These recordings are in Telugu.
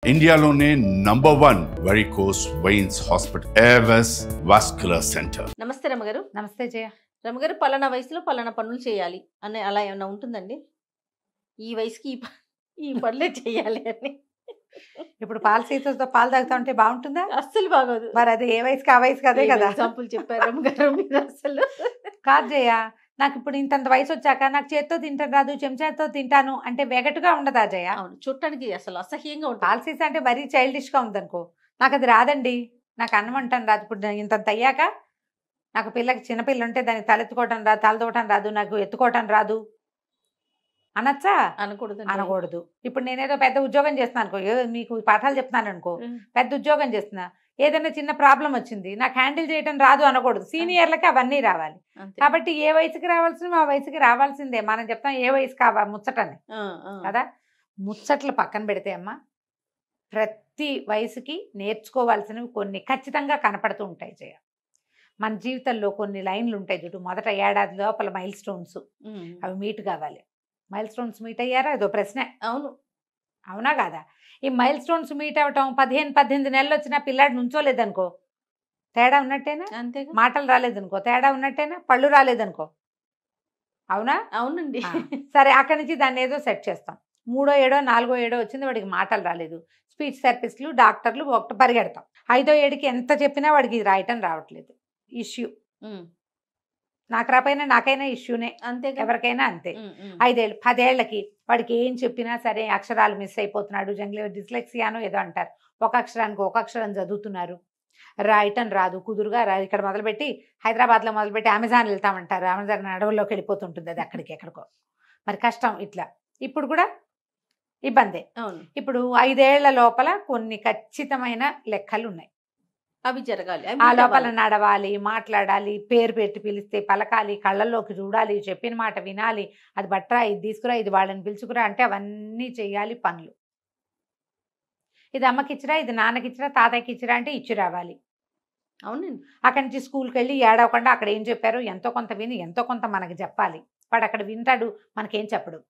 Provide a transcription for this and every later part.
ఇండియాలోనే #1 varicose veins hospital Avis vascular centre. నమస్తే రమగారు. నమస్తే జయ. రమగారు, పలానా వయసులో పలానా పనులు చేయాలి అని అలా ఏమన్నా ఉంటుందండి? ఈ వయసుకి ఈ పనులే చేయాలి అని. ఇప్పుడు పాల సీసాతో పాలు తాగుతా ఉంటే బాగుంటుందా? అస్సలు బాగోదు. మరి అది ఏ వయసుకి ఆ వయసుకి అదే కదా. ఎగ్జాంపుల్ చెప్పారు రమగారు మీరు. అసలు కాదు జయ, నాకు ఇప్పుడు ఇంతంత వయసు వచ్చాక నాకు చేత్తో తింటాను రాదు, చెంచాతో తింటాను అంటే వెగటుగా ఉండదా జయ? అవును, చూడటానికి అసలు అసహ్యంగా ఉంటుంది. పాల సీసా అంటే మరీ చైల్డిష్ గా ఉందనుకో. నాకు అది రాదండి. నాకు అన్నం అంటాను రాదు. ఇప్పుడు ఇంతంత అయ్యాక నాకు పిల్లకి చిన్నపిల్ల ఉంటే దానికి తలెత్తుకోవటం రాదు, తలదోవటం రాదు, నాకు ఎత్తుకోవటం రాదు అనొచ్చా? అనకూడదు. అనకూడదు. ఇప్పుడు నేనేదో పెద్ద ఉద్యోగం చేస్తున్నాను అనుకో, ఏదో మీకు పాఠాలు చెప్తున్నాను అనుకో, పెద్ద ఉద్యోగం చేస్తున్నా, ఏదైనా చిన్న ప్రాబ్లం వచ్చింది నాకు హ్యాండిల్ చేయడం రాదు అనకూడదు. సీనియర్లకి అవన్నీ రావాలి. కాబట్టి ఏ వయసుకి రావాల్సిన ఆ వయసుకి రావాల్సిందే. మనం చెప్తాం ఏ వయసు కావాలి ముచ్చటని కదా. ముచ్చట్లు పక్కన పెడితే అమ్మా, ప్రతి వయసుకి నేర్చుకోవాల్సినవి కొన్ని ఖచ్చితంగా కనపడుతూ ఉంటాయి జయ. మన జీవితంలో కొన్ని లైన్లు ఉంటాయి చూడు. మొదట ఏడాది లోపల మైల్ స్టోన్స్ అవి మీట్ కావాలి. మైల్ స్టోన్స్ మీట్ అయ్యారా? ఇదో ప్రశ్న. అవును, అవునా కాదా? ఈ మైల్ స్టోన్స్ మీట్ అవటం 15-18 నెలలు వచ్చినా పిల్లాడు నుంచోలేదనుకో, తేడా ఉన్నట్టేనా? అంతే. మాటలు రాలేదనుకో, తేడా ఉన్నట్టేనా? పళ్ళు రాలేదనుకో, అవునా? అవునండి. సరే, అక్కడి నుంచి దాన్ని ఏదో సెట్ చేస్తాం. 3వ ఏడో 4వ ఏడో వచ్చింది, వాడికి మాటలు రాలేదు. స్పీచ్ థెరపిస్టులు, డాక్టర్లు ఒకటి పరిగెడతాం. 5వ ఏడుకి ఎంత చెప్పినా వాడికి ఇది రాయటం రావట్లేదు. ఇష్యూ. నాకు రాపోయినా నాకైనా ఇష్యూనే, అంతే, ఎవరికైనా అంతే. 5 ఏళ్ళు 10 ఏళ్ళకి వాడికి ఏం చెప్పినా సరే అక్షరాలు మిస్ అయిపోతున్నాడు. డిస్లెక్సియానో ఏదో అంటారు. ఒక అక్షరానికి ఒక అక్షరం చదువుతున్నారు, రాయటం రాదు. కుదురుగా ఇక్కడ మొదలుపెట్టి హైదరాబాద్లో మొదలుపెట్టి అమెజాన్ వెళ్తామంటారు. అమెజాన్ అడవుల్లోకి వెళ్ళిపోతుంటుంది అది, అక్కడికి ఎక్కడికో. మరి కష్టం. ఇట్లా ఇప్పుడు కూడా ఇబ్బందే. అవును. ఇప్పుడు 5 ఏళ్ల లోపల కొన్ని ఖచ్చితమైన లెక్కలు ఉన్నాయి. అవి జరగాలి. ఆ లోపల నడవాలి, మాట్లాడాలి, పేరు పెట్టి పిలిస్తే పలకాలి, కళ్ళల్లోకి చూడాలి, చెప్పిన మాట వినాలి, అది బట్రా, ఇది తీసుకురా, ఇది వాళ్ళని పిలుచుకురా అంటే అవన్నీ చెయ్యాలి పనులు. ఇది అమ్మకిచ్చిరా, ఇది నాన్నకిచ్చిరా, తాతయ్యకి ఇచ్చిరా అంటే ఇచ్చి రావాలి. అవునండి. అక్కడి నుంచి స్కూల్కి వెళ్ళి ఏడవకుండా అక్కడ ఏం చెప్పారో ఎంతో కొంత విని ఎంతో కొంత మనకి చెప్పాలి. వాడు అక్కడ వింటాడు, మనకేం చెప్పడు.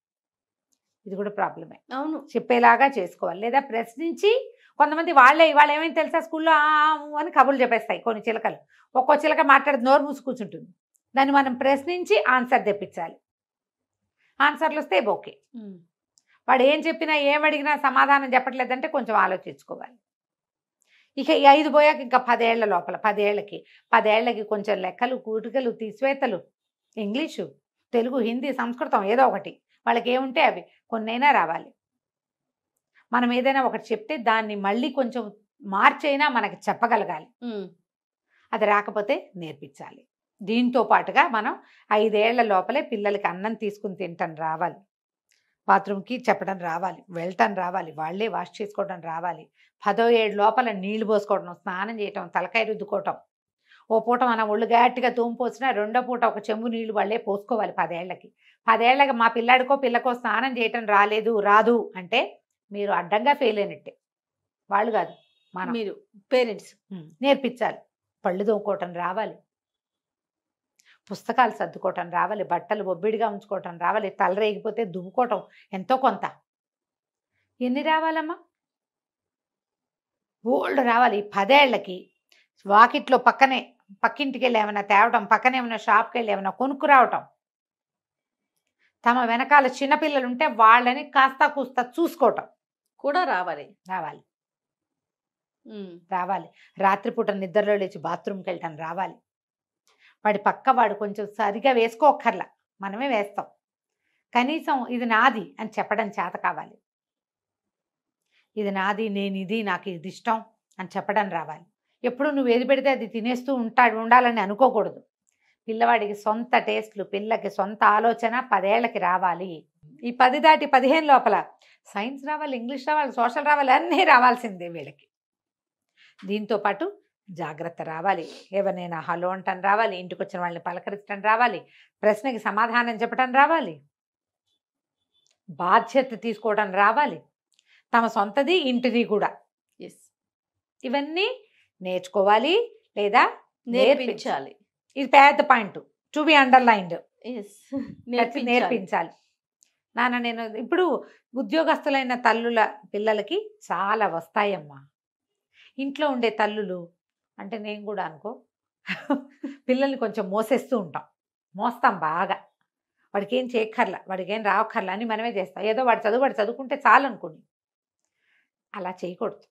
ఇది కూడా ప్రాబ్లమే. అవును, చెప్పేలాగా చేసుకోవాలి. లేదా ప్రశ్నించి, కొంతమంది వాళ్ళు ఏమైనా తెలుసా స్కూల్లో అని కబుర్లు చెప్పేస్తాయి కొన్ని చిలకలు. ఒక్కో చిలక మాట్లాడి నోరు మూసి కూర్చుంటుంది. దాన్ని మనం ప్రశ్నించి ఆన్సర్ తెప్పించాలి. ఆన్సర్లు వస్తే ఓకే. వాడు ఏం చెప్పినా ఏం అడిగినా సమాధానం చెప్పట్లేదంటే కొంచెం ఆలోచించుకోవాలి. ఇక ఈ 5 పోయాక ఇంకా 10 ఏళ్ల లోపల 10 ఏళ్ళకి కొంచెం లెక్కలు, కూటికలు, తీసివేతలు, ఇంగ్లీషు, తెలుగు, హిందీ, సంస్కృతం ఏదో ఒకటి వాళ్ళకి ఏముంటే అవి కొన్నైనా రావాలి. మనం ఏదైనా ఒకటి చెప్తే దాన్ని మళ్ళీ కొంచెం మార్చైనా మనకి చెప్పగలగాలి. అది రాకపోతే నేర్పించాలి. దీంతో పాటుగా మనం 5 ఏళ్ల లోపలే పిల్లలకి అన్నం తీసుకుని తినటం రావాలి, బాత్రూమ్కి చెప్పడం రావాలి, వెళ్ళటం రావాలి, వాళ్ళే వాష్ చేసుకోవడం రావాలి. 10వ ఏడు లోపల నీళ్లు పోసుకోవడం, స్నానం చేయటం, తలకాయ రుద్దుకోవటం. ఓ పూట మన ఒళ్ళు గట్టిగా తోమిపోసినా 2వ పూట ఒక చెంబు నీళ్లు వాళ్ళే పోసుకోవాలి. 10 ఏళ్ళకి 10 ఏళ్ళకి మా పిల్లాడికో పిల్లకో స్నానం చేయటం రాదు అంటే మీరు అడ్డంగా ఫెయిల్ అయినట్టే. వాళ్ళు కాదు, మనం, మీరు పేరెంట్స్ నేర్పించాలి. పళ్ళు తోముకోవటం రావాలి, పుస్తకాలు సర్దుకోవటం రావాలి, బట్టలు ఒబ్బిడిగా ఉంచుకోవటం రావాలి, తల రేగిపోతే దువ్వుకోవటం ఎంతో కొంత. ఎన్ని రావాలమ్మా? ఓల్డ్ రావాలి. 10 ఏళ్ళకి వాకిట్లో పక్కింటికి వెళ్ళి ఏమైనా తేవటం, పక్కనే ఏమైనా షాప్కి వెళ్ళి ఏమైనా కొనుక్కు రావటం, తమ వెనకాల చిన్నపిల్లలు ఉంటే వాళ్ళని కాస్త కూస్తా చూసుకోవటం కూడా రావాలి. రాత్రిపూట నిద్రలో లేచి బాత్రూమ్కి వెళ్ళటం రావాలి. వాడు కొంచెం సరిగా వేసుకోక్కర్లా, మనమే వేస్తాం. కనీసం ఇది నాది అని చెప్పడం చేత కావాలి. ఇది నాది, నేను ఇది, నాకు ఇది ఇష్టం అని చెప్పడం రావాలి. ఎప్పుడు నువ్వు ఏది పెడితే అది తినేస్తూ ఉండాలని అనుకోకూడదు. పిల్లవాడికి సొంత టేస్ట్లు, పిల్లకి సొంత ఆలోచన 10 ఏళ్ళకి రావాలి. ఈ 10 దాటి 15 లోపల సైన్స్ రావాలి, ఇంగ్లీష్ రావాలి, సోషల్ రావాలి, అన్నీ రావాల్సిందే వీళ్ళకి. దీంతో పాటు జాగ్రత్త రావాలి. ఎవరినైనా హలో అంటం రావాలి, ఇంటికి వచ్చిన వాళ్ళని పలకరించడం రావాలి, ప్రశ్నకి సమాధానం చెప్పడం రావాలి, బాధ్యత తీసుకోవడం రావాలి, తమ సొంతది ఇంటిది కూడా. ఇవన్నీ నేర్చుకోవాలి లేదా నేర్పించాలి. ఇది పెద్ద పాయింట్, టు బి అండర్లైన్డ్. నేర్పించాలి. నేను ఇప్పుడు ఉద్యోగస్తులైన తల్లుల పిల్లలకి చాలా వస్తాయమ్మా. ఇంట్లో ఉండే తల్లులు అంటే నేను కూడా అనుకో పిల్లల్ని కొంచెం మోసేస్తూ ఉంటాం, మోస్తాం బాగా. వాడికి ఏం చేయక్కర్లా, వాడికి ఏం రావక్కర్లా అని మనమే చేస్తాం. ఏదో వాడు చదువుకుంటే చాలు అనుకోండి. అలా చేయకూడదు.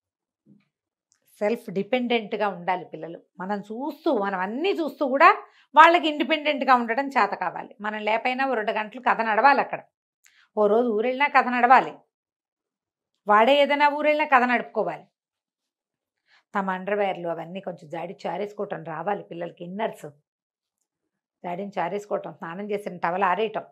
సెల్ఫ్ డిపెండెంట్గా ఉండాలి పిల్లలు. మనం అన్నీ చూస్తూ కూడా వాళ్ళకి ఇండిపెండెంట్గా ఉండడం చేత కావాలి. మనం లేపైనా ఓ 2 గంటలు కథ నడవాలి అక్కడ. ఓ రోజు ఊరెళ్ళినా కథ నడవాలి, వాడే ఏదైనా ఊరెళ్ళినా కథ నడుపుకోవాలి. తమ అండర్వేర్లు అవన్నీ కొంచెం జాడించి ఆరేసుకోవటం రావాలి పిల్లలకి. ఇన్నర్స్ జాడించి ఆరేసుకోవటం, స్నానం చేసిన టవల్ ఆరేయటం,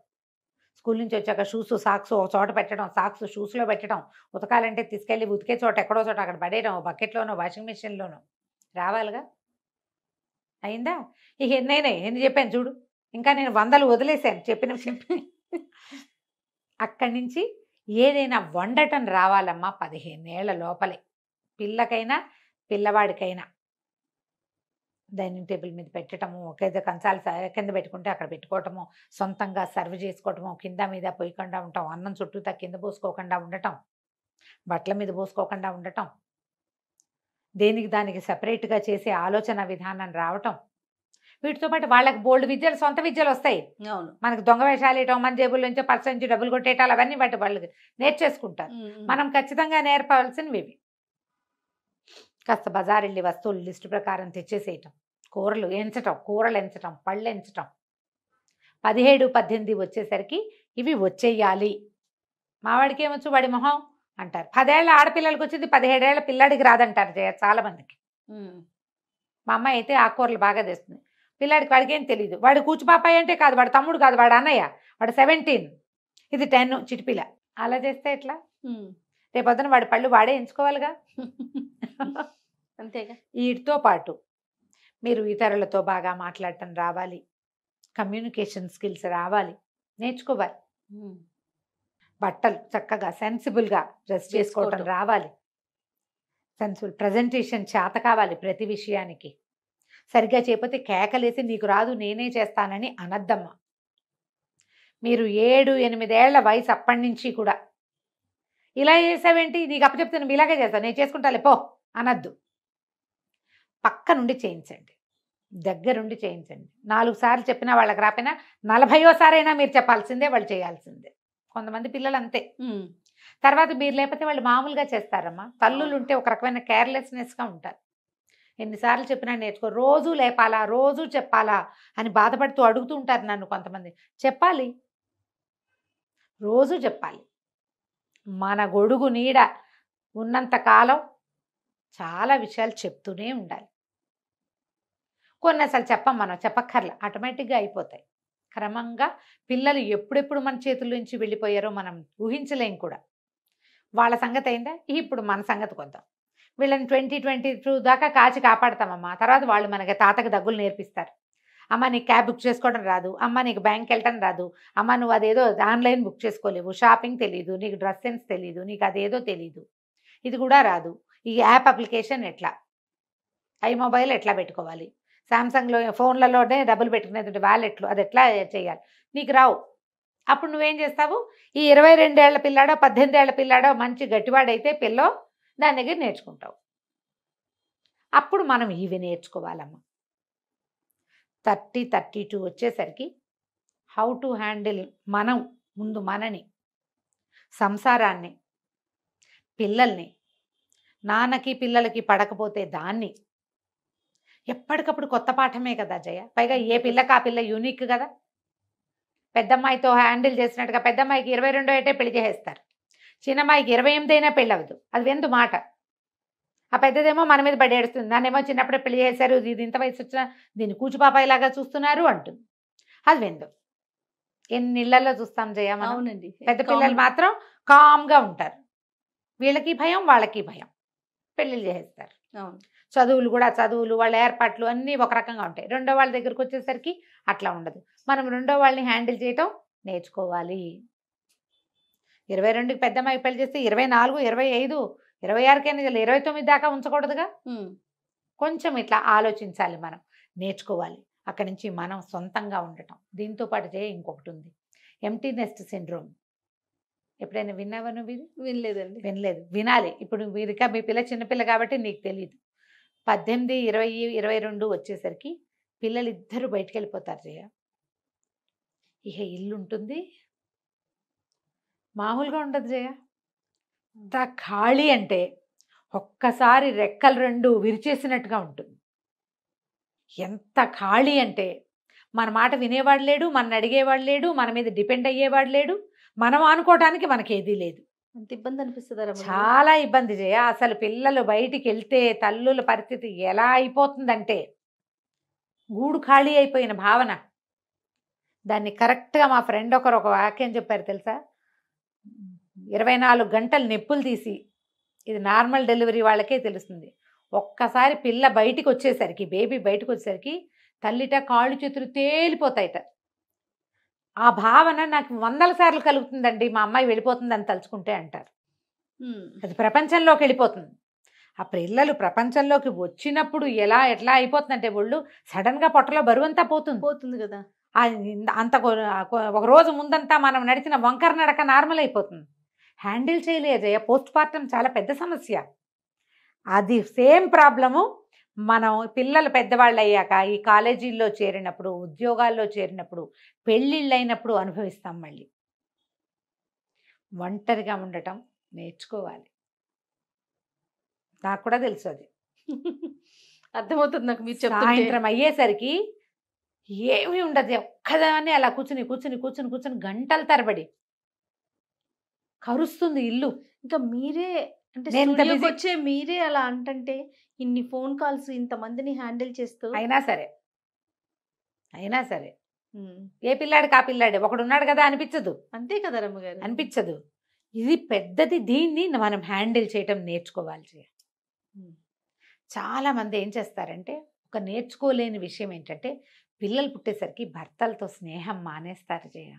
స్కూల్ నుంచి వచ్చాక షూస్ సాక్స్ ఒక చోట పెట్టడం, సాక్స్ షూస్లో పెట్టడం, ఉతకాలంటే తీసుకెళ్ళి ఉతికే చోట ఎక్కడో చోట అక్కడ పడేయడం, బకెట్లోనో వాషింగ్ మెషిన్లోనో రావాలిగా. అయిందా? ఇక ఎన్ని చెప్పాను చూడు, ఇంకా నేను 100 వదిలేశాను చెప్పిన. అక్కడి నుంచి ఏదైనా వండటం రావాలమ్మా 15 ఏళ్ల లోపలే. పిల్లకైనా పిల్లవాడికైనా డైనింగ్ టేబుల్ మీద పెట్టడము, ఒకేదో కంచాలు కింద పెట్టుకుంటే అక్కడ పెట్టుకోవటము, సొంతంగా సర్వ్ చేసుకోవటము, కింద మీద పోయకుండా ఉండటం, అన్నం చుట్టూతా కింద పోసుకోకుండా ఉండటం, బట్టల మీద పోసుకోకుండా ఉండటం, దేనికి దానికి సపరేట్గా చేసే ఆలోచన విధానం రావటం. వీటితో పాటు వాళ్ళకి బోల్డ్ విద్యలు, సొంత విద్యలు వస్తాయి. అవును. మనకు దొంగ వేషాలు వేయటం, మన జేబుల నుంచి పర్స్ నుంచి డబ్బులు కొట్టేయటాలు అవన్నీ వాటి వాళ్ళకి నేర్చేసుకుంటారు. మనం ఖచ్చితంగా నేర్పవలసినవి ఇవి. కాస్త బజార్ వెళ్ళి వస్తువులు లిస్టు ప్రకారం తెచ్చేసేయటం, కూరలు ఎంచటం, పళ్ళు ఎంచటం. 17, 18 వచ్చేసరికి ఇవి వచ్చేయాలి. మావాడికి ఏమొచ్చు, వాడి మొహం అంటారు. 10 ఏళ్ల ఆడపిల్లలకి వచ్చింది 17 ఏళ్ల పిల్లాడికి రాదంటారు చాలా మందికి. మా అమ్మాయి అయితే ఆకుకూరలు బాగా తెస్తుంది, పిల్లాడికి వాడికి ఏం తెలియదు. వాడు కూచిపాపాయి అంటే కాదు, వాడు తమ్ముడు కాదు, వాడు అన్నయ్య, వాడు 17, ఇది 10 చిటిపిల్ల. అలా చేస్తే ఎట్లా? రేపొద్దున వాడి పళ్ళు వాడే ఎంచుకోవాలిగా. అంతేగా. వీటితో పాటు మీరు ఇతరులతో బాగా మాట్లాడటం రావాలి, కమ్యూనికేషన్ స్కిల్స్ రావాలి, నేర్చుకోవాలి. బట్టలు చక్కగా సెన్సిబుల్గా డ్రెస్ చేసుకోవటం రావాలి, సెన్సిబుల్ ప్రజెంటేషన్ చేత కావాలి. ప్రతి విషయానికి సరిగ్గా చేయకపోతే కేకలేసి నీకు రాదు నేనే చేస్తానని అనద్దమ్మా. మీరు 7, 8 ఏళ్ల వయసు అప్పటి నుంచి కూడా ఇలా చేసావేంటి, నీకు అప్పచెప్తే నువ్వు ఇలాగే చేస్తాను, నేను చేసుకుంటాలే పో అనద్దు. పక్క నుండి చేయించండి, దగ్గరుండి చేయించండి. 4 సార్లు చెప్పినా వాళ్ళకి రాపోయినా 40వ సారైనా మీరు చెప్పాల్సిందే, వాళ్ళు చేయాల్సిందే. కొంతమంది పిల్లలు అంతే. తర్వాత మీరు లేకపోతే వాళ్ళు మామూలుగా చేస్తారమ్మా. తల్లులు ఉంటే ఒక రకమైన కేర్లెస్నెస్గా ఉంటారు. ఎన్నిసార్లు చెప్పినా నేర్చుకో, రోజు లేపాలా, రోజు చెప్పాలా అని బాధపడుతూ అడుగుతూ ఉంటారు నన్ను కొంతమంది. చెప్పాలి, రోజు చెప్పాలి. మన గొడుగు నీడ ఉన్నంత కాలం చాలా విషయాలు చెప్తూనే ఉండాలి. కొన్ని అసలు మనం చెప్పక్కర్లా, ఆటోమేటిక్గా అయిపోతాయి. క్రమంగా పిల్లలు ఎప్పుడెప్పుడు మన చేతుల నుంచి వెళ్ళిపోయారో మనం ఊహించలేం కూడా. వాళ్ళ సంగతి అయిందా, ఇప్పుడు మన సంగతి కొద్దాం. వీళ్ళని 2022 దాకా కాచి కాపాడతామమ్మా. తర్వాత వాళ్ళు మనకి తాతకి దగ్గులు నేర్పిస్తారు. అమ్మ నీకు క్యాబ్ బుక్ చేసుకోవడం రాదు, అమ్మ నీకు బ్యాంక్కి వెళ్ళటం రాదు, అమ్మ నువ్వు అదేదో ఆన్లైన్ బుక్ చేసుకోలేవు, షాపింగ్ తెలీదు, నీకు డ్రెస్ సెన్స్ తెలీదు, నీకు అదేదో తెలీదు, ఇది కూడా రాదు, ఈ యాప్ అప్లికేషన్ ఎట్లా, మొబైల్ ఎట్లా పెట్టుకోవాలి, శాంసంగ్లో ఫోన్లలోనే డబ్బులు పెట్టుకునేది వ్యాలెట్లు అది ఎట్లా చేయాలి, నీకు రావు. అప్పుడు నువ్వేం చేస్తావు, ఈ 22 ఏళ్ల పిల్లాడో 18 ఏళ్ల పిల్లాడో మంచి గట్టివాడైతే పిల్లో దాని దగ్గర నేర్చుకుంటావు. అప్పుడు మనం ఇవి నేర్చుకోవాలమ్మా. 30-32 వచ్చేసరికి హౌ టు హ్యాండిల్ మనం ముందు మనని, సంసారాన్ని, పిల్లల్ని, నాన్నకి పిల్లలకి పడకపోతే దాన్ని. ఎప్పటికప్పుడు కొత్త పాఠమే కదా జయ. పైగా ఏ పిల్లకి ఆ పిల్ల యూనిక్ కదా. పెద్దమ్మాయితో హ్యాండిల్ చేసినట్టుగా పెద్దమ్మాయికి 22 ఏటే పెళ్లి చేసేస్తారు, చిన్నమ్మాయికి 28 అయినా పెళ్ళి అవ్వదు. అది వెందు మాట. ఆ పెద్దదేమో మన మీద పడేడుస్తుంది, నన్నేమో చిన్నప్పుడే పెళ్లి చేశారు, ఇది ఇంత వయసు వచ్చినా దీన్ని కూచిపాపాయిలాగా చూస్తున్నారు అంటుంది. అది వెందు. ఎన్ని ఇళ్లలో చూస్తాం జయ మనం. అవునండి. పెద్ద పిల్లలు మాత్రం కామ్గా ఉంటారు, వీళ్ళకి భయం వాళ్ళకి భయం, పెళ్ళిళ్ళు చేసేస్తారు. అవును. చదువులు కూడా చదువులు వాళ్ళ ఏర్పాట్లు అన్నీ ఒక రకంగా ఉంటాయి. రెండో వాళ్ళ దగ్గరకు వచ్చేసరికి అట్లా ఉండదు. మనం రెండో వాళ్ళని హ్యాండిల్ చేయటం నేర్చుకోవాలి. 22కి పెద్దమ్మాయి పెళ్లి చేస్తే 24, 25, 26కైనా 29 దాకా ఉంచకూడదుగా. కొంచెం ఇట్లా ఆలోచించాలి, మనం నేర్చుకోవాలి. అక్కడి నుంచి మనం సొంతంగా ఉండటం. దీంతో పాటు ఇంకొకటి ఉంది, ఎంప్టీ నెస్ట్ సిండ్రోమ్. ఎప్పుడైనా విన్నావా నువ్వు ఇది? వినలేదండి. వినలేదు, వినాలి. ఇప్పుడు మీరికా మీ పిల్ల చిన్నపిల్ల కాబట్టి నీకు తెలియదు. 18, 20, 22 వచ్చేసరికి పిల్లలు ఇద్దరు బయటికి వెళ్ళిపోతారు జయ. ఇక ఇల్లు ఉంటుంది మామూలుగా ఉండదు జయ. అంత ఖాళీ అంటే ఒక్కసారి రెక్కలు రెండు విరిచేసినట్టుగా ఉంటుంది. ఎంత ఖాళీ అంటే మన మాట వినేవాడు లేడు, మన అడిగేవాడు లేడు, మన మీద డిపెండ్ అయ్యేవాడు లేడు, మనం అనుకోవటానికి మనకేదీ లేదు. అంత ఇబ్బంది అనిపిస్తుందా రమ్య గారు? చాలా ఇబ్బంది జయ. అసలు పిల్లలు బయటికి వెళ్తే తల్లుల పరిస్థితి ఎలా అయిపోతుందంటే గూడు ఖాళీ అయిపోయిన భావన. దాన్ని కరెక్ట్గా మా ఫ్రెండ్ ఒకరు ఒక వాక్యం చెప్పారు తెలుసా, 24 గంటలు నొప్పులు తీసి, ఇది నార్మల్ డెలివరీ వాళ్ళకే తెలుస్తుంది, ఒక్కసారి పిల్ల బయటికి వచ్చేసరికి, బేబీ బయటకు వచ్చేసరికి తల్లిట కాళ్ళు చేతులు తేలిపోతాయిట. ఆ భావన నాకు 100 సార్లు కలుగుతుందండి, మా అమ్మాయి వెళ్ళిపోతుందని తలుచుకుంటే అంటారు. అది ప్రపంచంలోకి వెళ్ళిపోతుంది. ఆ పిల్లలు ప్రపంచంలోకి వచ్చినప్పుడు ఎట్లా అయిపోతుందంటే ఒళ్ళు సడన్గా పొట్టలో బరువంతా పోతుంది కదా. అంత ఒక రోజు ముందంతా మనం నడిచిన వంకర నడక నార్మల్ అయిపోతుంది. హ్యాండిల్ చేయలేదు. పోస్ట్ పార్టం చాలా పెద్ద సమస్య. అది సేమ్ ప్రాబ్లము మనం పిల్లలు పెద్దవాళ్ళు అయ్యాక ఈ కాలేజీల్లో చేరినప్పుడు, ఉద్యోగాల్లో చేరినప్పుడు, పెళ్ళిళ్ళు అయినప్పుడు అనుభవిస్తాం. మళ్ళీ ఒంటరిగా ఉండటం నేర్చుకోవాలి. నాకు కూడా తెలుసు అది. అర్థమవుతుంది నాకు మీరు చెప్తుంటే. సాయంత్రం అయ్యేసరికి ఏమీ ఉండదు, ఒక్కదాన్ని అలా కూర్చుని గంటల తరబడి కరుస్తుంది ఇల్లు. ఇంకా మీరే అంటే నేను ఇంత స్టూడియోకి busy- వచ్చే మీరే అలా అంటుంటే ఇన్ని ఫోన్ కాల్స్ ఇంతమందిని హ్యాండిల్ చేస్తూ అయినా సరే ఏ పిల్లాడికి ఆ పిల్లాడే ఒకడున్నాడు కదా అనిపించదు. అంతే కదా రమ్మ గారు. అనిపించదు. ఇది పెద్దది. దీన్ని మనం హ్యాండిల్ చేయటం నేర్చుకోవాలి. చాలా మంది ఏం చేస్తారంటే, ఒక నేర్చుకోలేని విషయం ఏంటంటే, పిల్లలు పుట్టేసరికి భర్తలతో స్నేహం మానేస్తారు జయ.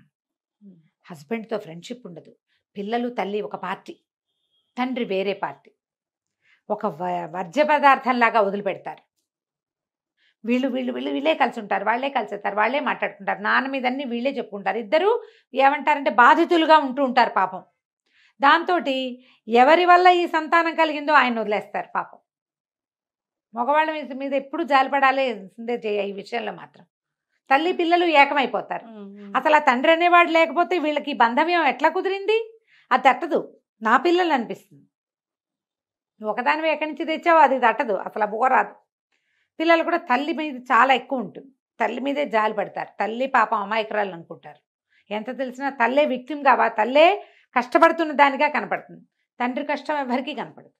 హస్బెండ్తో ఫ్రెండ్షిప్ ఉండదు. పిల్లలు తల్లి ఒక పార్టీ, తండ్రి వేరే పార్టీ. ఒక వర్జ్య పదార్థంలాగా వదిలిపెడతారు. వీళ్ళే కలిసి ఉంటారు, వాళ్ళే కలిసి వస్తారు, వాళ్ళే మాట్లాడుకుంటారు, నాన్న మీద అన్ని వీళ్ళే చెప్పుకుంటారు. ఇద్దరు ఏమంటారంటే బాధితులుగా ఉంటూ ఉంటారు పాపం. దాంతో ఎవరి వల్ల ఈ సంతానం కలిగిందో ఆయన వదిలేస్తారు పాపం. మగవాళ్ళ మీద ఎప్పుడు జాలిపడాల్సిందే చేయ. ఈ విషయంలో మాత్రం తల్లి పిల్లలు ఏకమైపోతారు. అసలు ఆ తండ్రి అనేవాడు లేకపోతే వీళ్ళకి ఈ బంధం ఎట్లా కుదిరింది? అది తట్టదు. నా పిల్లలు అనిపిస్తుంది. నువ్వు ఒకదానివి ఎక్కడి నుంచి తెచ్చావు, అది తట్టదు, అసలు బోరాదు. పిల్లలు కూడా తల్లి మీద చాలా ఎక్కువ ఉంటుంది. తల్లి మీదే జాలి పడతారు. తల్లి పాపం అమాయకురాలు అనుకుంటారు. ఎంత తెలిసినా తల్లే విక్టిమ్ కావా, తల్లే కష్టపడుతున్న దానిగా కనపడుతుంది. తండ్రి కష్టం ఎవరికి కనపడదు.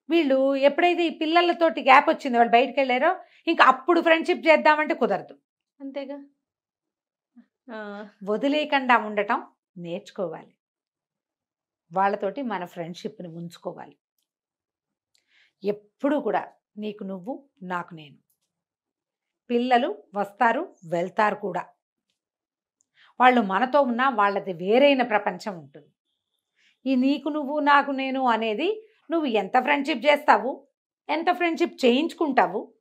వీళ్ళు ఎప్పుడైతే ఈ పిల్లలతోటి గ్యాప్ వచ్చిందో, వాళ్ళు బయటకు వెళ్ళారో, ఇంకా అప్పుడు ఫ్రెండ్షిప్ చేద్దామంటే కుదరదు. అంతేగా. వదిలేయకుండా ఉండటం నేర్చుకోవాలి. వాళ్ళతోటి మన ఫ్రెండ్షిప్ని ఉంచుకోవాలి. ఎప్పుడు కూడా నీకు నువ్వు, నాకు నేను. పిల్లలు వస్తారు వెళ్తారు కూడా. వాళ్ళు మనతో ఉన్నా వాళ్ళది వేరైన ప్రపంచం ఉంటుంది. ఈ నీకు నువ్వు, నాకు నేను అనేది నువ్వు ఎంత ఫ్రెండ్షిప్ చేస్తావు, ఎంత ఫ్రెండ్షిప్ చేయించుకుంటావు.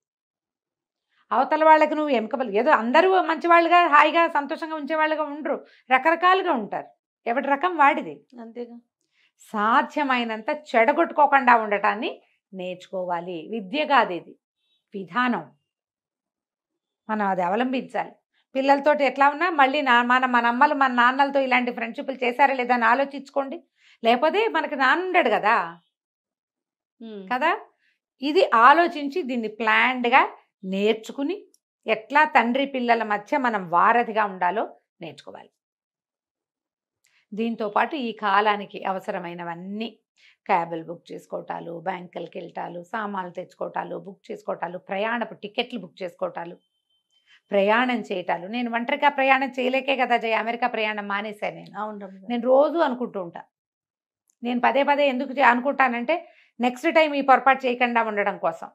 అవతల వాళ్ళకి నువ్వు ఎముకబలి ఏదో అందరూ మంచివాళ్ళుగా హాయిగా సంతోషంగా ఉంచేవాళ్ళుగా ఉండరు, రకరకాలుగా ఉంటారు. ఎవరి రకం వాడిది. అంతేగా. సాధ్యమైనంత చెడగొట్టుకోకుండా ఉండటాన్ని నేర్చుకోవాలి. విద్య కాదు ఇది, విధానం. మనం అది అవలంబించాలి. పిల్లలతోటి ఎట్లా ఉన్నా మళ్ళీ మన అమ్మలు మన నాన్నలతో ఇలాంటి ఫ్రెండ్షిప్లు చేశారా లేదా అని ఆలోచించుకోండి. లేకపోతే మనకి నాన్న ఉండడు కదా కదా. ఇది ఆలోచించి దీన్ని ప్లాన్డ్గా నేర్చుకుని ఎట్లా తండ్రి పిల్లల మధ్య మనం వారధిగా ఉండాలో నేర్చుకోవాలి. దీంతోపాటు ఈ కాలానికి అవసరమైనవన్నీ క్యాబులు బుక్ చేసుకోవటాలు, బ్యాంకులకి వెళ్ళటాలు, సామాన్లు తెచ్చుకోవటాలు, బుక్ చేసుకోవటాలు, ప్రయాణపు టికెట్లు బుక్ చేసుకోవటాలు, ప్రయాణం చేయటాలు. నేను ఒంటరిగా ప్రయాణం చేయలేకే కదా జయ అమెరికా ప్రయాణం మానేశాను నేను. అవును. నేను రోజు అనుకుంటూ ఉంటా. నేను పదే ఎందుకు అనుకుంటానంటే, నెక్స్ట్ టైం ఈ పొరపాటు చేయకుండా ఉండడం కోసం.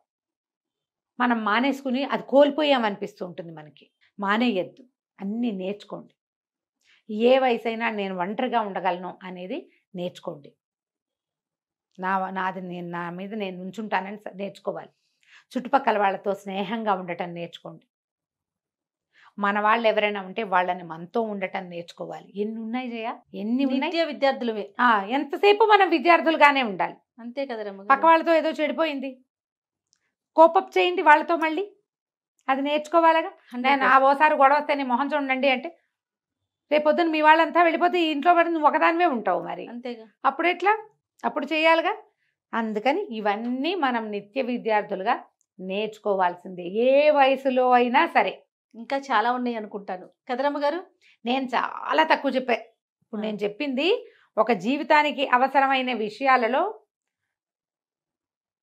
మనం మానేసుకుని అది కోల్పోయామనిపిస్తూ ఉంటుంది మనకి. మానేయద్దు, అన్నీ నేర్చుకోండి. ఏ వయసైనా నేను ఒంటరిగా ఉండగలను అనేది నేర్చుకోండి. నా మీద నేను ఉంచుంటానని నేర్చుకోవాలి. చుట్టుపక్కల వాళ్ళతో స్నేహంగా ఉండటం నేర్చుకోండి. మన వాళ్ళు ఎవరైనా ఉంటే వాళ్ళని మనతో ఉండటం నేర్చుకోవాలి. ఎన్ని ఉన్నాయి జయ, ఎన్ని ఉన్నాయి. నిత్య విద్యార్థులమే. ఎంతసేపు మనం విద్యార్థులుగానే ఉండాలి. అంతే కదా రమ్మ పక్క వాళ్ళతో ఏదో చెడిపోయింది, కోపప్ చేయండి వాళ్ళతో, మళ్ళీ అది నేర్చుకోవాలిగా. నేను ఓసారి గొడవ వస్తే నీ మొహం చూడండి అంటే రేపొద్దున మీ వాళ్ళంతా వెళ్ళిపోతే ఈ ఇంట్లో పడి నువ్వు ఒకదానివే ఉంటావు. మరి అంతేగా, అప్పుడు ఎట్లా? అప్పుడు చేయాలిగా. అందుకని ఇవన్నీ మనం నిత్య విద్యార్థులుగా నేర్చుకోవాల్సిందే, ఏ వయసులో అయినా సరే. ఇంకా చాలా ఉన్నాయి అనుకుంటాను కదరమ్మ గారు. నేను చాలా తక్కువ చెప్పా. ఇప్పుడు నేను చెప్పింది ఒక జీవితానికి అవసరమైన విషయాలలో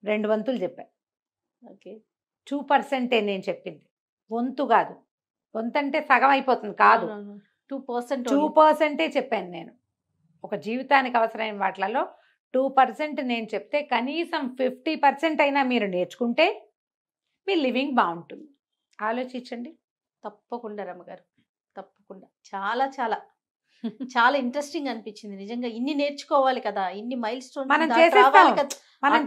2 వంతులు చెప్పా. ఓకే, 2% నేను చెప్పింది, వంతు కాదు. వంతు అంటే సగం అయిపోతుంది కాదు, 2% చెప్పాను నేను. ఒక జీవితానికి అవసరమైన వాటిలలో 2% నేను చెప్తే కనీసం 50% అయినా మీరు నేర్చుకుంటే మీ లివింగ్ బాగుంటుంది. ఆలోచించండి. తప్పకుండా రమ్మగారు, తప్పకుండా. చాలా చాలా చాలా ఇంట్రెస్టింగ్ అనిపించింది నిజంగా. ఇన్ని నేర్చుకోవాలి కదా, ఇన్ని మైల్ స్టోన్స్ మనం చేసేస్తాం, మనం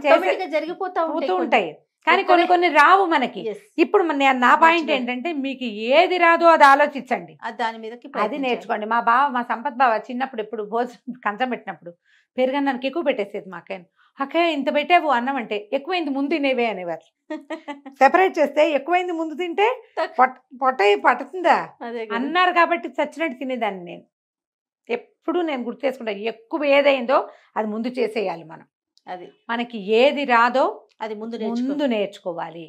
జరిగిపోతా ఉంటాయి. కానీ కొన్ని రావు మనకి. ఇప్పుడు నా పాయింట్ ఏంటంటే మీకు ఏది రాదో అది ఆలోచించండి, దాని మీదకి అది నేర్చుకోండి. మా సంపత్ బావ చిన్నప్పుడు ఎప్పుడు భోజనం కంచం పెట్టినప్పుడు పెరుగన్నానికి ఎక్కువ పెట్టేసేది మా అక్కయ్య ఇంత పెట్టావు అన్నం అంటే ఎక్కువైంది ముందు తినేవే అనేవారు. సెపరేట్ చేస్తే ఎక్కువైంది ముందు తింటే పొట్ట పట్టుతుందా అన్నారు కాబట్టి చచ్చినట్టు తినేదాన్ని నేను. ఎప్పుడు నేను గుర్తు చేసుకుంటా, ఎక్కువ ఏదైందో అది ముందు చేసేయాలి మనం. అది మనకి ఏది రాదో అది ముందు నేర్చుకోవాలి,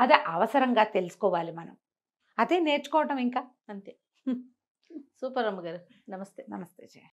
అది అవసరంగా తెలుసుకోవాలి మనం. అదే నేర్చుకోవటం ఇంకా. అంతే. సూపర్ అమ్మగారు. నమస్తే. నమస్తే జయ.